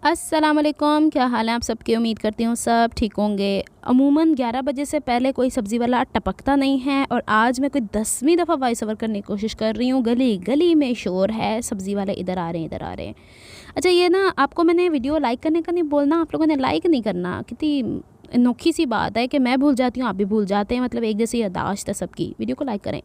अस्सलाम वालेकुम, क्या हाल है आप सबके। उम्मीद करती हूँ सब ठीक होंगे। अमूमन 11 बजे से पहले कोई सब्ज़ी वाला टपकता नहीं है और आज मैं कोई 10वीं दफ़ा वॉइस ओवर करने की कोशिश कर रही हूँ। गली गली में शोर है, सब्ज़ी वाले इधर आ रहे हैं इधर आ रहे हैं। अच्छा, ये ना आपको मैंने वीडियो लाइक करने का नहीं बोलना, आप लोगों ने लाइक नहीं करना। कितनी अनोखी सी बात है कि मैं भूल जाती हूँ, आप भी भूल जाते हैं। मतलब एक जैसी याददाश्त है सबकी। वीडियो को लाइक करें।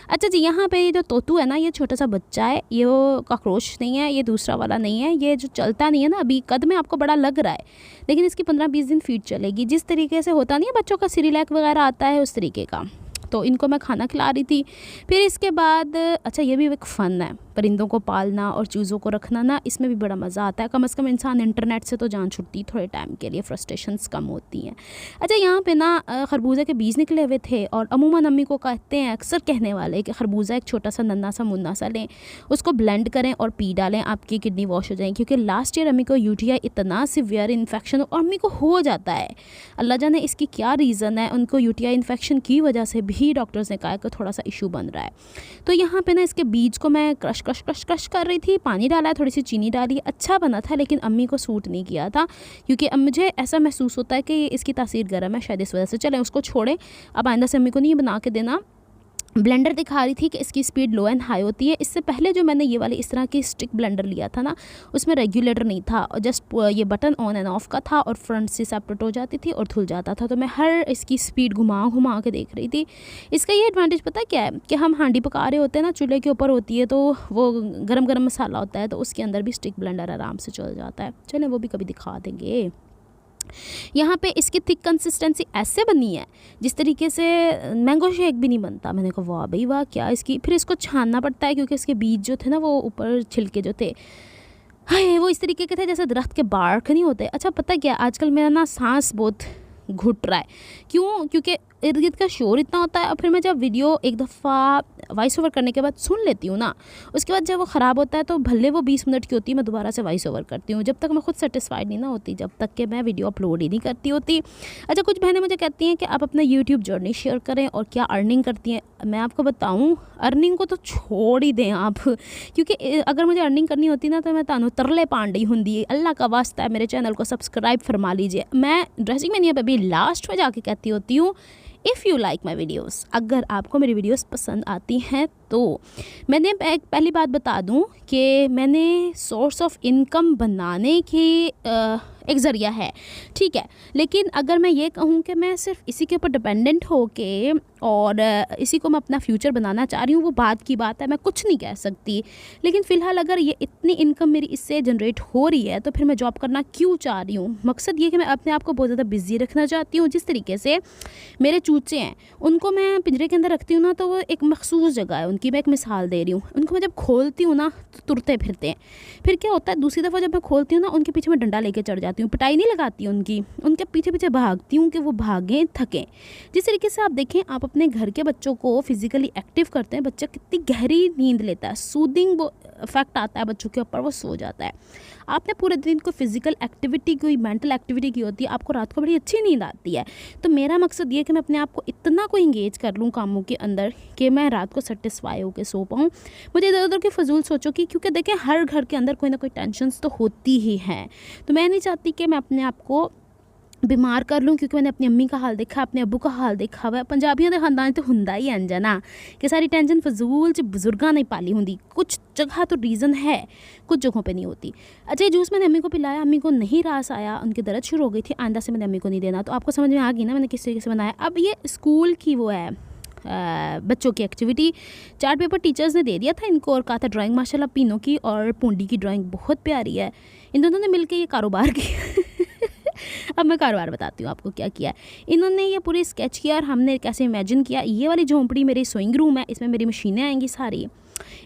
अच्छा जी, यहाँ पे ये जो तोतू है ना, ये छोटा सा बच्चा है। ये वो कॉकरोच नहीं है, ये दूसरा वाला नहीं है। ये जो चलता नहीं है ना, अभी कद में आपको बड़ा लग रहा है, लेकिन इसकी 15-20 दिन फीट चलेगी। जिस तरीके से होता नहीं है बच्चों का सिरिलैक वगैरह आता है, उस तरीके का। तो इनको मैं खाना खिला रही थी। फिर इसके बाद अच्छा, ये भी एक फ़न है, परिंदों को पालना और चूज़ों को रखना ना, इसमें भी बड़ा मज़ा आता है। कम से कम इंसान इंटरनेट से तो जान छुटती थोड़े टाइम के लिए, फ्रस्ट्रेशंस कम होती हैं। अच्छा, यहाँ पे ना खरबूजे के बीज निकले हुए थे और अमूमन अम्मी को कहते हैं, अक्सर कहने वाले, कि खरबूजा एक छोटा सा नन्ना सा मुन्ना सा लें, उसको ब्लेंड करें और पी डालें, आपकी किडनी वॉश हो जाएगी। क्योंकि लास्ट ईयर अम्मी को यूटीआई इतना सिवियर इन्फेक्शन और अम्मी को हो जाता है। अल्लाह जाने इसकी क्या रीज़न है। उनको यूटीआई इन्फेक्शन की वजह से भी डॉक्टर्स ने कहा कि थोड़ा सा इशू बन रहा है। तो यहाँ पे ना इसके बीज को मैं क्रश कर रही थी, पानी डाला है, थोड़ी सी चीनी डाली, अच्छा बना था, लेकिन अम्मी को सूट नहीं किया था। क्योंकि अब मुझे ऐसा महसूस होता है कि इसकी तासीर गर्म है, शायद इस वजह से। चलें उसको छोड़ें, अब आइंदा से अम्मी को नहीं बना के देना। ब्लेंडर दिखा रही थी कि इसकी स्पीड लो एंड हाई होती है। इससे पहले जो मैंने ये वाली इस तरह की स्टिक ब्लेंडर लिया था ना, उसमें रेगुलेटर नहीं था और जस्ट ये बटन ऑन एंड ऑफ का था और फ्रंट से सेपरेट हो जाती थी और धुल जाता था। तो मैं हर इसकी स्पीड घुमा के देख रही थी। इसका ये एडवांटेज पता क्या है कि हम हांडी पका रहे होते हैं ना, चूल्हे के ऊपर होती है, तो वो गरम मसाला होता है, तो उसके अंदर भी स्टिक ब्लेंडर आराम से चल जाता है। चलें वो भी कभी दिखा देंगे। यहाँ पे इसकी थिक कंसिस्टेंसी ऐसे बनी है जिस तरीके से मैंगो शेक भी नहीं बनता। मैंने कहा वाह भाई वाह, क्या इसकी। फिर इसको छानना पड़ता है क्योंकि इसके बीज जो थे ना, वो ऊपर छिलके जो थे, हाय, वो इस तरीके के थे जैसे दरख्त के बार्क नहीं होते। अच्छा, पता क्या, आजकल मेरा ना सांस बहुत घुट रहा है। क्यों? क्योंकि इर्द गिर्द का शोर इतना होता है। और फिर मैं जब वीडियो एक दफ़ा वॉइस ओवर करने के बाद सुन लेती हूँ ना, उसके बाद जब वो ख़राब होता है तो भले वो 20 मिनट की होती है, मैं दोबारा से वॉइस ओवर करती हूँ, जब तक मैं खुद सेटिस्फाइड नहीं ना होती, जब तक कि मैं वीडियो अपलोड ही नहीं करती होती। अच्छा, कुछ बहनें मुझे कहती हैं कि आप अपना यूट्यूब जर्नी शेयर करें और क्या अर्निंग करती हैं। मैं आपको बताऊँ, अर्निंग को तो छोड़ ही दें आप, क्योंकि अगर मुझे अर्निंग करनी होती ना तो मैं तानू तरले पांडी हुंदी। अल्लाह का वास्ता है, मेरे चैनल को सब्सक्राइब फरमा लीजिए। मैं ड्रेसिंग में नहीं, अभी लास्ट में जाके कहती होती हूँ, if you like my videos, अगर आपको मेरी वीडियोस पसंद आती हैं तो। मैंने पहली बात बता दूं कि मैंने सोर्स ऑफ इनकम बनाने की एक ज़रिया है, ठीक है, लेकिन अगर मैं ये कहूँ कि मैं सिर्फ इसी के ऊपर डिपेंडेंट हो के और इसी को मैं अपना फ्यूचर बनाना चाह रही हूँ, वो बात की बात है, मैं कुछ नहीं कह सकती। लेकिन फ़िलहाल अगर ये इतनी इनकम मेरी इससे जनरेट हो रही है तो फिर मैं जॉब करना क्यों चाह रही हूँ। मकसद ये कि मैं अपने आप को बहुत ज़्यादा बिजी रखना चाहती हूँ। जिस तरीके से मेरे चूचे हैं, उनको मैं पिंजरे के अंदर रखती हूँ ना, तो वो एक मखसूस जगह है उनकी। मैं एक मिसाल दे रही हूँ, उनको मैं जब खोलती हूँ ना तो तुरते फिरते हैं। फिर क्या होता है, दूसरी दफ़ा जब मैं खोलती हूँ ना, उनके पीछे मैं डंडा लेके चढ़ जाती हूँ, पिटाई नहीं लगाती उनकी, उनके पीछे पीछे भागती हूँ कि वो भागें, थकें। जिस तरीके से आप देखें, आप अपने घर के बच्चों को फिजिकली एक्टिव करते हैं, बच्चा कितनी गहरी नींद लेता है, सूदिंग वो इफेक्ट आता है बच्चों के ऊपर, वो सो जाता है। आपने पूरे दिन को फिजिकल एक्टिविटी, कोई मेंटल एक्टिविटी की होती है, आपको रात को बड़ी अच्छी नींद आती है। तो मेरा मकसद ये है कि मैं अपने आप को इतना को इंगेज कर लूँ कामों के अंदर कि मैं रात को सेटिस्फाई होकर सो पाऊँ। मुझे इधर उधर की फजूल सोचो कि, क्योंकि देखें हर घर के अंदर कोई ना कोई टेंशन्स तो होती ही हैं। तो मैं नहीं चाहती कि मैं अपने आप को बीमार कर लूँ, क्योंकि मैंने अपनी अम्मी का हाल देखा, अपने अब्बू का हाल देखा हुआ है। पंजाबियों के खानदान तो हुंदा ही इंज है ना कि सारी टेंशन फजूल च बुजुर्गां नहीं पाली होंगी। कुछ जगह तो रीज़न है, कुछ जगहों पे नहीं होती। अच्छा, ये जूस मैंने अम्मी को पिलाया, अम्मी को नहीं रास आया, उनकी दर्द शुरू हो गई थी। आइंदा से मैंने अम्मी को नहीं देना। तो आपको समझ में आ गई ना मैंने किस तरीके से बनाया। अब ये स्कूल की वो है बच्चों की एक्टिविटी, चार्ट पेपर टीचर्स ने दे दिया था इनको और कहा था ड्राइंग माशाल्लाह पीनों की और पूंडी की ड्राइंग बहुत प्यारी है। इन दोनों ने मिलकर ये कारोबार किया। अब मैं कारोबार बताती हूँ आपको क्या किया। इन्होंने ये पूरी स्केच किया और हमने कैसे इमेजिन किया। ये वाली झोंपड़ी मेरी सोइंग रूम है, इसमें मेरी मशीनें आएंगी सारी।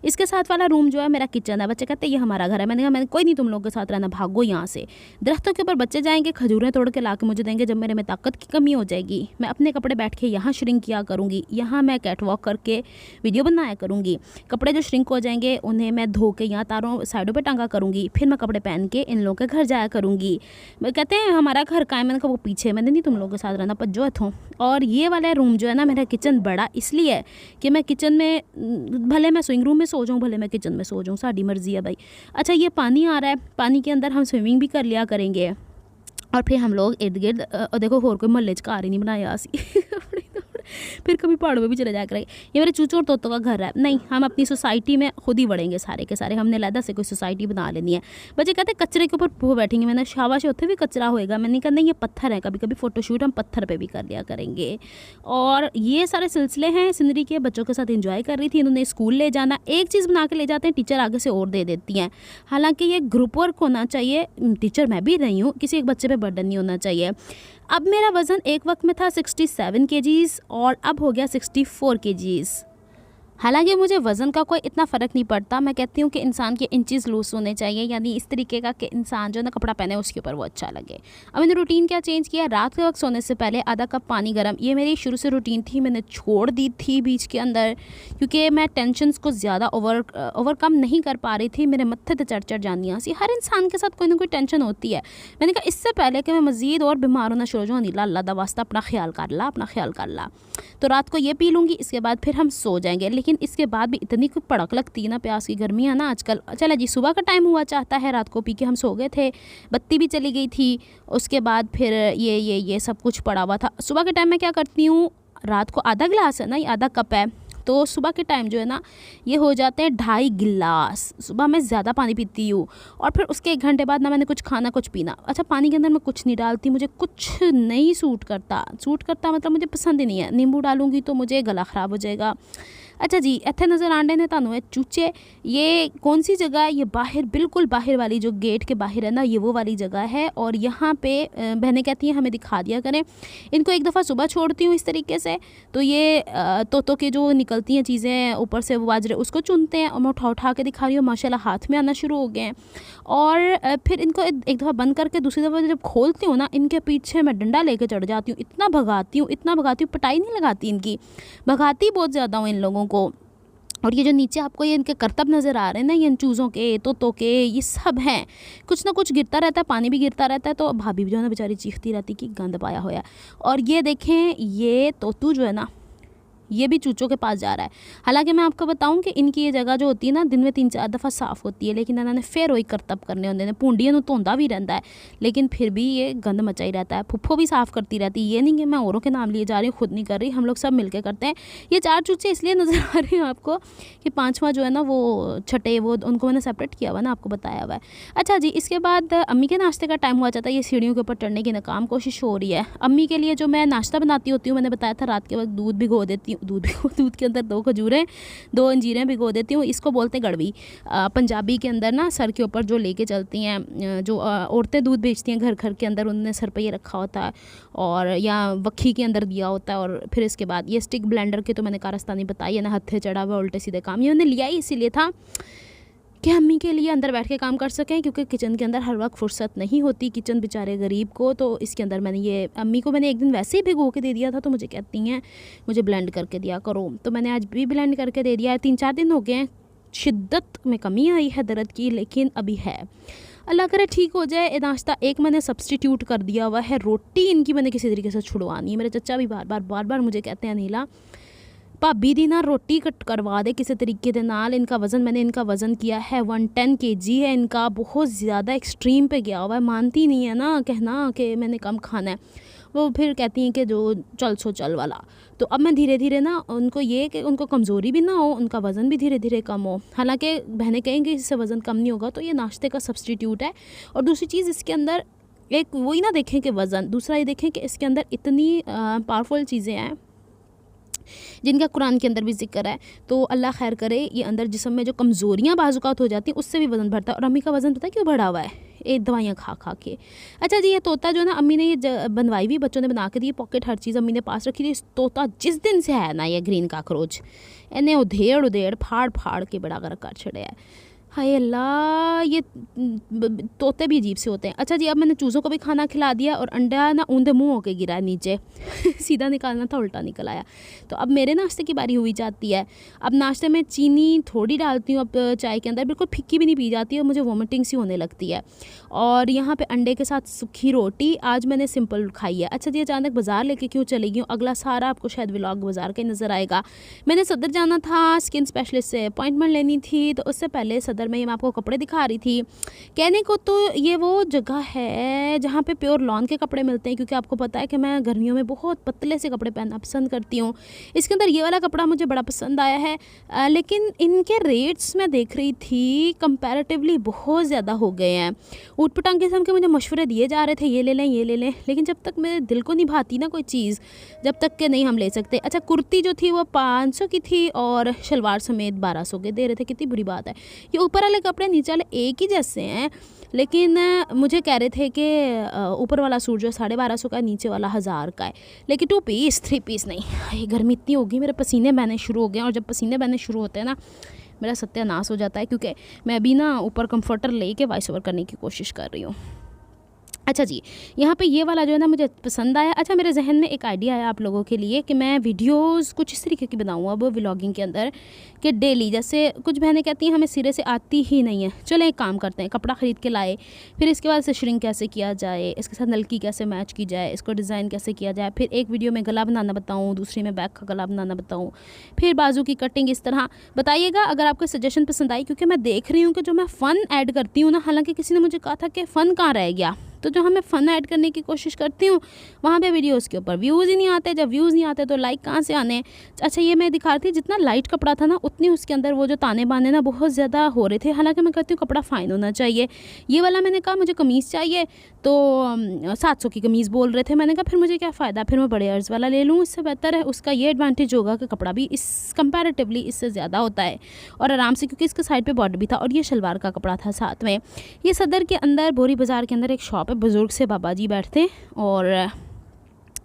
इसके साथ वाला रूम जो है मेरा किचन है। बच्चे कहते हैं ये हमारा घर है। मैंने कहा कोई नहीं, तुम लोग के साथ रहना, भागो यहाँ से। दरख्तों के ऊपर बच्चे जाएंगे, खजूरें तोड़ के ला के मुझे देंगे। जब मेरे में ताकत की कमी हो जाएगी, मैं अपने कपड़े बैठ के यहाँ श्रिंक किया करूँगी, यहाँ मैं कैट वॉक करके वीडियो बनाया करूँगी। कपड़े जो श्रिंक हो जाएंगे उन्हें मैं धो के यहाँ तारों साइडों पर टांगा करूँगी। फिर मैं कपड़े पहन के इन लोगों के घर जाया करूँगी। मैं कहते हैं हमारा घर का है, मैंने कहा वो पीछे। मैंने नहीं, तुम लोगों के साथ रहना, पज्जो हथों। और ये वाला रूम जो है ना मेरा किचन बड़ा इसलिए है कि मैं किचन में भले मैं लिविंग रूम में सो जाऊँ भले मैं किचन में सो जाऊँ, साड़ी मर्जी है भाई। अच्छा ये पानी आ रहा है, पानी के अंदर हम स्विमिंग भी कर लिया करेंगे और फिर हम लोग इर्द गिर्द देखो होर कोई महल्ले च घर ही नहीं बनाया असी फिर कभी पहाड़ों में भी चले जाया करेंगे। ये मेरे चूचों और तोतों का घर है, नहीं हम अपनी सोसाइटी में खुद ही बढ़ेंगे सारे के सारे, हमने लहदा से कोई सोसाइटी बना लेनी है। बच्चे कहते हैं कचरे के ऊपर वो बैठेंगे, मैंने शाबाश उत्थे भी कचरा होएगा, मैंने कहा नहीं ये पत्थर है, कभी कभी फ़ोटोशूट हम पत्थर पे भी कर लिया करेंगे। और ये सारे सिलसिले हैं सिनरी के, बच्चों के साथ इंजॉय कर रही थी। इन्होंने स्कूल ले जाना, एक चीज़ बना के ले जाते हैं, टीचर आगे से और दे देती हैं। हालांकि ये ग्रुप वर्क होना चाहिए, टीचर मैं भी रही हूँ, किसी एक बच्चे पे बर्डन नहीं होना चाहिए। अब मेरा वज़न एक वक्त में था 67 kgs और अब हो गया 64 kgs। हालांकि मुझे वज़न का कोई इतना फ़र्क नहीं पड़ता, मैं कहती हूँ कि इंसान के इंचेस लूज़ होने चाहिए, यानी इस तरीके का कि इंसान जो ना कपड़ा पहने उसके ऊपर वो अच्छा लगे। अब मैंने रूटीन क्या चेंज किया, रात के वक्त सोने से पहले आधा कप पानी गर्म, ये मेरी शुरू से रूटीन थी, मैंने छोड़ दी थी बीच के अंदर क्योंकि मैं टेंशन्स को ज़्यादा ओवरकम नहीं कर पा रही थी, मेरे मत्थे ते चढ़ जानियाँ सी। हर इंसान के साथ कोई ना कोई टेंशन होती है। मैंने कहा इससे पहले कि मैं मज़ीद और बीमार होना शुरू हो जाऊँ, नीला अल्लाह दा वास्ता अपना ख्याल कर ला, अपना ख्याल कर ला। तो रात को ये पी लूँगी, इसके बाद फिर हम सो जाएंगे। लेकिन इसके बाद भी इतनी कोई पड़क लगती है ना, प्यास की गर्मी है ना आजकल। चला जी सुबह का टाइम हुआ चाहता है, रात को पी के हम सो गए थे, बत्ती भी चली गई थी, उसके बाद फिर ये सब कुछ पड़ा हुआ था। सुबह के टाइम मैं क्या करती हूँ, रात को आधा गिलास है ना, ये आधा कप है, तो सुबह के टाइम जो है ना ये हो जाते हैं 2.5 गिलास। सुबह मैं ज़्यादा पानी पीती हूँ और फिर उसके 1 घंटे बाद ना मैंने कुछ खाना कुछ पीना। अच्छा पानी के अंदर मैं कुछ नहीं डालती, मुझे कुछ नहीं सूट करता मतलब मुझे पसंद ही नहीं है। नींबू डालूंगी तो मुझे गला ख़राब हो जाएगा। अच्छा जी इत्थे नज़र आंडे ने तानू है चूचे, ये कौन सी जगह है, ये बाहर बिल्कुल बाहर वाली जो गेट के बाहर है ना, ये वो वाली जगह है। और यहाँ पे बहनें कहती हैं हमें दिखा दिया करें। इनको एक दफ़ा सुबह छोड़ती हूँ इस तरीके से, तो ये तोतों के जो निकलती हैं चीज़ें ऊपर से वो बाजरे उसको चुनते हैं और मैं उठा के दिखा रही हूँ, माशाल्लाह हाथ में आना शुरू हो गए हैं। और फिर इनको एक दफ़ा बंद करके दूसरी दफ़ा जब खोलती हूँ ना, इनके पीछे मैं डंडा लेके चढ़ जाती हूँ, इतना भगाती हूँ, पिटाई नहीं लगाती इनकी, भगाती बहुत ज़्यादा हूँ इन लोगों को। और ये जो नीचे आपको ये इनके करतब नज़र आ रहे हैं ना, ये इन चूज़ों के तोतों के ये सब हैं, कुछ ना कुछ गिरता रहता है, पानी भी गिरता रहता है। तो भाभी भी जो है ना बेचारी चीखती रहती कि गंद पाया होया। और ये देखें ये तोतू जो है ना ये भी चूचों के पास जा रहा है। हालांकि मैं आपको बताऊं कि इनकी ये जगह जो होती है ना दिन में 3-4 दफ़ा साफ़ होती है, लेकिन इन्होंने फिर वही करतब करने होंगे ने, पूंडियां नूं धोंदा भी रहता है लेकिन फिर भी ये गंद मचा ही रहता है। फुफ्फो भी साफ़ करती रहती है, ये नहीं कि मैं औरों के नाम लिए जा रही हूँ, खुद नहीं कर रही, हम लोग सब मिलकर करते हैं। ये 4 चूचे इसलिए नज़र आ रहे हैं आपको कि 5वां जो है ना वो छठे, वो उनको मैंने सेपरेट किया हुआ ना, आपको बताया हुआ है। अच्छा जी इसके बाद अम्मी के नाश्ते का टाइम हुआ जाता है। ये सीढ़ियों के ऊपर चढ़ने की नाकाम कोशिश हो रही है। अम्मी के लिए जो मैं नाश्ता बनाती होती हूँ, मैंने बताया था रात के वक्त दूध भिगो देती हूँ, दूध के अंदर 2 खजूरें 2 अंजीरें भिगो देती हूँ। इसको बोलते हैं गड़वी। पंजाबी के अंदर ना सर के ऊपर जो लेके चलती हैं, जो औरतें दूध बेचती हैं घर घर के अंदर, उन्होंने सर पे ये रखा होता है और या वक्खी के अंदर दिया होता है। और फिर इसके बाद ये स्टिक ब्लेंडर के तो मैंने कारस्तानी बताई है ना, हत्थे चढ़ा हुआ उल्टे सीधे काम, ये मैंने लिया ही इसीलिए था कि अम्मी के लिए अंदर बैठ के काम कर सकें, क्योंकि किचन के अंदर हर वक्त फुर्सत नहीं होती, किचन बेचारे गरीब को। तो इसके अंदर मैंने ये अम्मी को मैंने एक दिन वैसे ही भिगो के दे दिया था, तो मुझे कहती हैं मुझे ब्लेंड करके दिया करो, तो मैंने आज भी ब्लेंड करके दे दिया है। 3-4 दिन हो गए हैं, शिद्दत में कमी आई है दर्द की, लेकिन अभी है, अल्लाह करे ठीक हो जाए। ये नाश्ता एक मैंने सब्सटीट्यूट कर दिया हुआ है, रोटी इनकी मैंने किसी तरीके से छुड़वानी है। मेरे चचा भी बार बार मुझे कहते हैं नीला भाभी दी ना रोटी कट करवा दे किसी तरीके के नाल। इनका वज़न मैंने इनका वज़न किया है 110 kg है इनका, बहुत ज़्यादा एक्सट्रीम पे गया हुआ है। मानती नहीं है ना कहना कि मैंने कम खाना है, वो फिर कहती हैं कि जो चल सो चल वाला। तो अब मैं धीरे धीरे ना उनको ये कि उनको कमज़ोरी भी ना हो, उनका वज़न भी धीरे धीरे कम हो। हालांकि बहनें कहेंगी इससे वज़न कम नहीं होगा, तो ये नाश्ते का सब्सटीट्यूट है। और दूसरी चीज़ इसके अंदर एक वही ना देखें कि वज़न, दूसरा ये देखें कि इसके अंदर इतनी पावरफुल चीज़ें हैं जिनका कुरान के अंदर भी जिक्र है। तो अल्लाह खैर करे, ये अंदर जिस्म में जो कमज़ोरियाँ बाज़ुकात हो जाती हैं उससे भी वज़न बढ़ता है। और अम्मी का वज़न पता है क्यों बढ़ा हुआ है, ये दवाइयाँ खा के। अच्छा जी ये तोता जो है ना अम्मी ने ये बनवाई हुई, बच्चों ने बना के दी, पॉकेट हर चीज़ अम्मी ने पास रखी थी। तोता जिस दिन से है ना ये ग्रीन काकरोच, इन्हें उधेड़ फाड़ के बड़ा कर छड़े है। हाय अल्लाह, ये तोते भी अजीब से होते हैं। अच्छा जी, अब मैंने चूज़ों को भी खाना खिला दिया और अंडा ना ऊंधे मुँह होके गिरा है नीचे सीधा निकालना था, उल्टा निकल आया। तो अब मेरे नाश्ते की बारी हुई जाती है। अब नाश्ते में चीनी थोड़ी डालती हूँ, अब चाय के अंदर बिल्कुल फिक्की भी नहीं पी जाती है, मुझे वॉमिटिंग सी होने लगती है। और यहाँ पे अंडे के साथ सूखी रोटी आज मैंने सिंपल खाई है। अच्छा जी, अचानक बाज़ार लेके क्यों चली गई हूँ, अगला सारा आपको शायद व्लॉग बाज़ार का ही नज़र आएगा। मैंने सदर जाना था, स्किन स्पेशलिस्ट से अपॉइंटमेंट लेनी थी, तो उससे पहले सदर में मैं आपको कपड़े दिखा रही थी। कहने को तो ये वो जगह है जहाँ पे प्योर लॉन के कपड़े मिलते हैं, क्योंकि आपको पता है कि मैं गर्मियों में बहुत पतले से कपड़े पहनना पसंद करती हूँ। इसके अंदर ये वाला कपड़ा मुझे बड़ा पसंद आया है, लेकिन इनके रेट्स मैं देख रही थी कंपैरेटिवली बहुत ज़्यादा हो गए हैं। ऊट पटांग किस्म के मुझे मशवरे दिए जा रहे थे, ये ले लें ये ले लें, लेकिन जब तक मेरे दिल को नहीं भाती ना कोई चीज़, जब तक के नहीं हम ले सकते। अच्छा, कुर्ती जो थी वो 500 की थी और शलवार समेत 1200 के दे रहे थे, कितनी बुरी बात है। ये ऊपर वाले कपड़े नीचे वाले एक ही जैसे हैं, लेकिन मुझे कह रहे थे कि ऊपर वाला सूट जो 1250 का, नीचे वाला 1000 का है, लेकिन 2 पीस 3 पीस नहीं। ये गर्मी इतनी होगी, मेरे पसीने बहने शुरू हो गए, और जब पसीने बहने शुरू होते हैं ना, मेरा सत्यानाश हो जाता है, क्योंकि मैं अभी ना ऊपर कंफर्टर लेके वॉइस ओवर करने की कोशिश कर रही हूँ। अच्छा जी, यहाँ पे ये वाला जो है ना मुझे पसंद आया। अच्छा, मेरे जहन में एक आइडिया आया आप लोगों के लिए कि मैं वीडियोस कुछ इस तरीके की बनाऊँ अब व्लॉगिंग के अंदर, कि डेली, जैसे कुछ बहनें कहती हैं हमें सिरे से आती ही नहीं है, चलो एक काम करते हैं, कपड़ा ख़रीद के लाए, फिर इसके बाद से श्रिंक कैसे किया जाए, इसके साथ नलकी कैसे मैच की जाए, इसको डिज़ाइन कैसे किया जाए, फिर एक वीडियो में गला बनाना बताऊँ, दूसरी में बैक का गला बनाना बताऊँ, फिर बाजू की कटिंग, इस तरह बताइएगा अगर आपको सजेशन पसंद आई। क्योंकि मैं देख रही हूँ कि जो मैं फ़न ऐड करती हूँ ना, हालांकि किसी ने मुझे कहा था कि फ़न कहाँ रह गया, तो जो हमें फ़न ऐड करने की कोशिश करती हूँ वहाँ पे वीडियोस के ऊपर व्यूज़ ही नहीं आते। जब व्यूज़ नहीं आते तो लाइक कहाँ से आने। अच्छा, ये मैं दिखा रही थी, जितना लाइट कपड़ा था ना उतनी उसके अंदर वो जो ताने बाने ना बहुत ज़्यादा हो रहे थे। हालांकि मैं कहती हूँ कपड़ा फ़ाइन होना चाहिए। ये वाला मैंने कहा मुझे कमीज़ चाहिए, तो 700 की कमीज़ बोल रहे थे। मैंने कहा फिर मुझे क्या फ़ायदा, फिर मैं बड़े अर्ज़ वाला ले लूँ, इससे बेहतर है। उसका ये एडवांटेज होगा कि कपड़ा भी इस कंपैरेटिवली इससे ज़्यादा होता है और आराम से, क्योंकि इसके साइड पे बॉर्डर भी था और ये शलवार का कपड़ा था साथ में। ये सदर के अंदर बोरी बाज़ार के अंदर एक शॉप है, बुज़ुर्ग से बाबा जी बैठते हैं और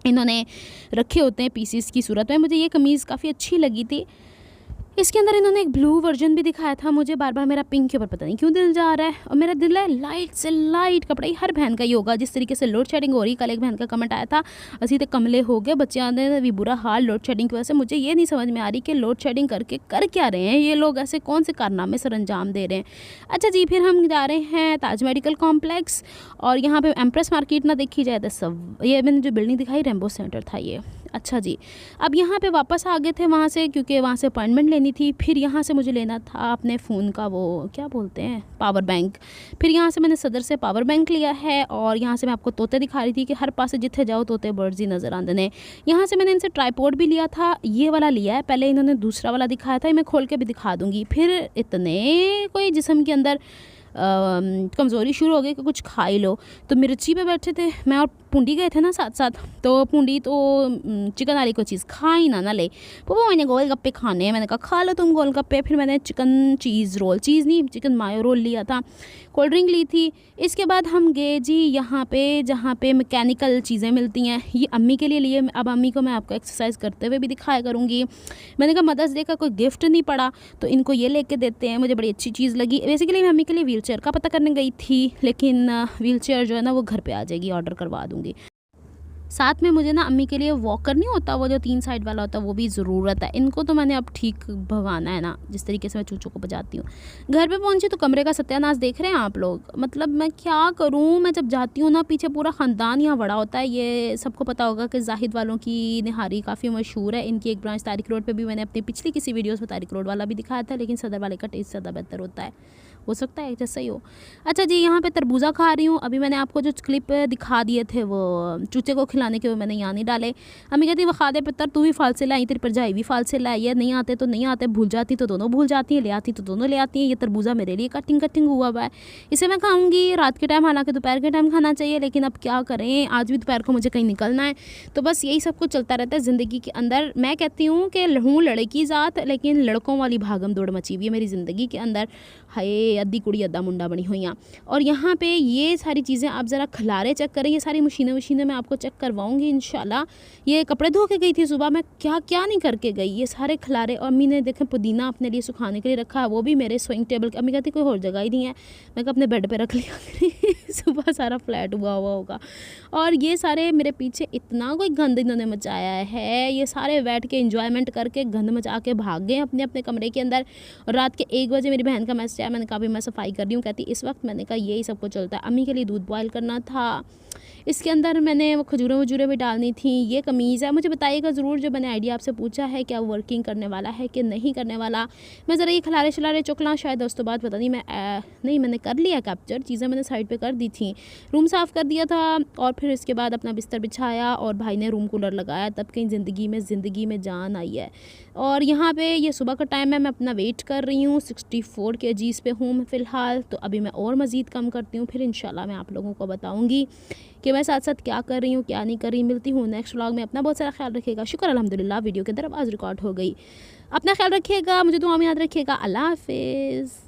इन्होंने रखे होते हैं पीसीस की सूरत में। मुझे ये कमीज़ काफ़ी अच्छी लगी थी। इसके अंदर इन्होंने एक ब्लू वर्जन भी दिखाया था। मुझे बार बार मेरा पिंक के ऊपर पता नहीं क्यों दिल जा रहा है, और मेरा दिल है लाइट से लाइट कपड़ा। हर बहन का ही होगा, जिस तरीके से लोड शेडिंग हो रही। कल एक बहन का कमेंट आया था, असी तो कमले हो गए, बच्चे आने भी बुरा हाल लोड शेडिंग की वजह से। मुझे ये नहीं समझ में आ रही कि लोड शेडिंग करके कर क्या रहे हैं ये लोग, ऐसे कौन से कारनामे सर अंजाम दे रहे हैं। अच्छा जी, फिर हम जा रहे हैं ताज मेडिकल कॉम्प्लेक्स, और यहाँ पे एम्प्रेस मार्केट ना देखी जाए तो सब, ये मैंने जो बिल्डिंग दिखाई रेम्बो सेंटर था ये। अच्छा जी, अब यहाँ पे वापस आ गए थे वहाँ से, क्योंकि वहाँ से अपॉइंटमेंट लेनी थी। फिर यहाँ से मुझे लेना था अपने फ़ोन का वो क्या बोलते हैं, पावर बैंक। फिर यहाँ से मैंने सदर से पावर बैंक लिया है, और यहाँ से मैं आपको तोते दिखा रही थी कि हर पास जिथे जाओ तोते बर्ड्स ही नज़र आते हैं। यहाँ से मैंने इनसे ट्राईपोड भी लिया था, ये वाला लिया है। पहले इन्होंने दूसरा वाला दिखाया था, मैं खोल के भी दिखा दूँगी। फिर इतने कोई जिस्म के अंदर कमज़ोरी शुरू हो गई कि कुछ खा ही लो, तो मिर्ची पे बैठे थे मैं और पूंडी गए थे ना साथ साथ। तो पूंडी तो चिकन वाली कोई चीज़ खा ही ना ले। वो मैंने गोलगप्पे खाने हैं, मैंने कहा खा लो तुम गोलगप्पे। फिर मैंने चिकन चीज़ रोल, चीज़ नहीं चिकन मायो रोल लिया था, कोल्ड ड्रिंक ली थी। इसके बाद हम गए जी यहाँ पे जहाँ पे मैकेनिकल चीज़ें मिलती हैं, ये अम्मी के लिए लिए। अब अम्मी को मैं आपको एक्सरसाइज करते हुए भी दिखाया करूँगी। मैंने कहा मदर्स डे का कोई गिफ्ट नहीं पड़ा तो इनको ये लेके देते हैं, मुझे बड़ी अच्छी चीज़ लगी। बेसिकली मैं अम्मी के लिए व्हील चेयर का पता करने गई थी, लेकिन व्हील चेयर जो है ना वो घर पे आ जाएगी, ऑर्डर करवा दूँगी। साथ में मुझे ना अम्मी के लिए वॉकर नहीं होता वो जो 3 साइड वाला होता है, वो भी ज़रूरत है। इनको तो मैंने अब ठीक भगाना है ना, जिस तरीके से मैं चूचों को बजाती हूँ। घर पे पहुँची तो कमरे का सत्यानाश देख रहे हैं आप लोग। मतलब मैं क्या करूँ, मैं जब जाती हूँ ना पीछे पूरा ख़ानदान यहाँ बड़ा होता है। ये सबको पता होगा कि जाहिद वालों की निहारी काफ़ी मशहूर है। इनकी एक ब्रांच तारिक रोड पर भी मैंने अपनी पिछली किसी वीडियोज़ में तारिक रोड वाला भी दिखाया था, लेकिन सदर वाले का टेस्ट ज़्यादा बेहतर होता है, हो सकता है जैसा ही हो। अच्छा जी, यहाँ पे तरबूजा खा रही हूँ। अभी मैंने आपको जो क्लिप दिखा दिए थे वो चूचे को खिलाने के, वो मैंने यहाँ नहीं डाले। अम्मी कहती वो खा दे पुत्र, तू भी फाल से लाई, तेरी परजाई भी फाल से लाई है। नहीं आते तो नहीं आते, भूल जाती तो दोनों भूल जाती हैं, ले आती तो दोनों ले आती हैं। ये तरबूजा मेरे लिए कटिंग हुआ है, इसे मैं खाऊंगी रात के टाइम, हालांकि दोपहर के टाइम खाना चाहिए, लेकिन अब क्या करें, आज भी दोपहर को मुझे कहीं निकलना है। तो बस यही सब कुछ चलता रहता है ज़िंदगी के अंदर। मैं कहती हूँ कि हूँ लड़की ज़ात, लेकिन लड़कों वाली भागम दौड़ मची हुई है मेरी ज़िंदगी के अंदर। हाय अद्धी कुड़ी अद्धा मुंडा बनी हुई हैं। और यहाँ पे ये सारी चीज़ें आप ज़रा खलारे चेक करें, ये सारी मशीनें मैं आपको चेक करवाऊँगी इंशाल्लाह। ये कपड़े धो के गई थी सुबह, मैं क्या क्या नहीं करके गई, ये सारे खलारे। और अम्मी ने देखें पुदीना अपने लिए सुखाने के लिए रखा है, वो भी मेरे सोइंग टेबल के। अम्मी कहती कोई और जगह ही नहीं है, मैं कहा अपने बेड पर रख लिया सुबह सारा फ्लैट हुआ होगा। और ये सारे मेरे पीछे इतना कोई गंद इन्होंने मचाया है, ये सारे बैठ के इंजॉयमेंट करके गंद मचा के भाग गए अपने अपने कमरे के अंदर। और रात के 1 बजे मेरी बहन का मैसेज आया, मैंने कहा भी मैं सफाई कर रही हूँ, कहती इस वक्त। मैंने कहा यही सब कुछ चलता है। अम्मी के लिए दूध बॉयल करना था, इसके अंदर मैंने वो खजूरें वजूरें भी डालनी थी। ये कमीज़ है, मुझे बताइएगा ज़रूर जो मैंने आइडिया आपसे पूछा है, क्या वर्किंग करने वाला है कि नहीं करने वाला। मैं ज़रा ये खलारे शलारे चुकला शायद दोस्तों बाद पता नहीं, नहीं मैंने कर लिया कैप्चर, चीज़ें मैंने साइड पे कर दी थी। रूम साफ़ कर दिया था और फिर इसके बाद अपना बिस्तर बिछाया और भाई ने रूम कूलर लगाया, तब कहीं ज़िंदगी में जान आई है। और यहाँ पे ये सुबह का टाइम है, मैं अपना वेट कर रही हूँ। 64 kgs पे हूँ मैं फ़िलहाल, तो अभी मैं और मज़ीद कम करती हूँ, फिर इंशाल्लाह मैं आप लोगों को बताऊँगी कि मैं साथ साथ क्या कर रही हूँ क्या नहीं कर रही। मिलती हूँ नेक्स्ट व्लॉग में। अपना बहुत सारा ख्याल रखिएगा। शुक्र अल्हम्दुलिल्लाह वीडियो के अंदर आवाज़ रिकॉर्ड हो गई। अपना ख्याल रखिएगा, मुझे दुआ में याद रखिएगा। अल्लाह हाफ़िज़।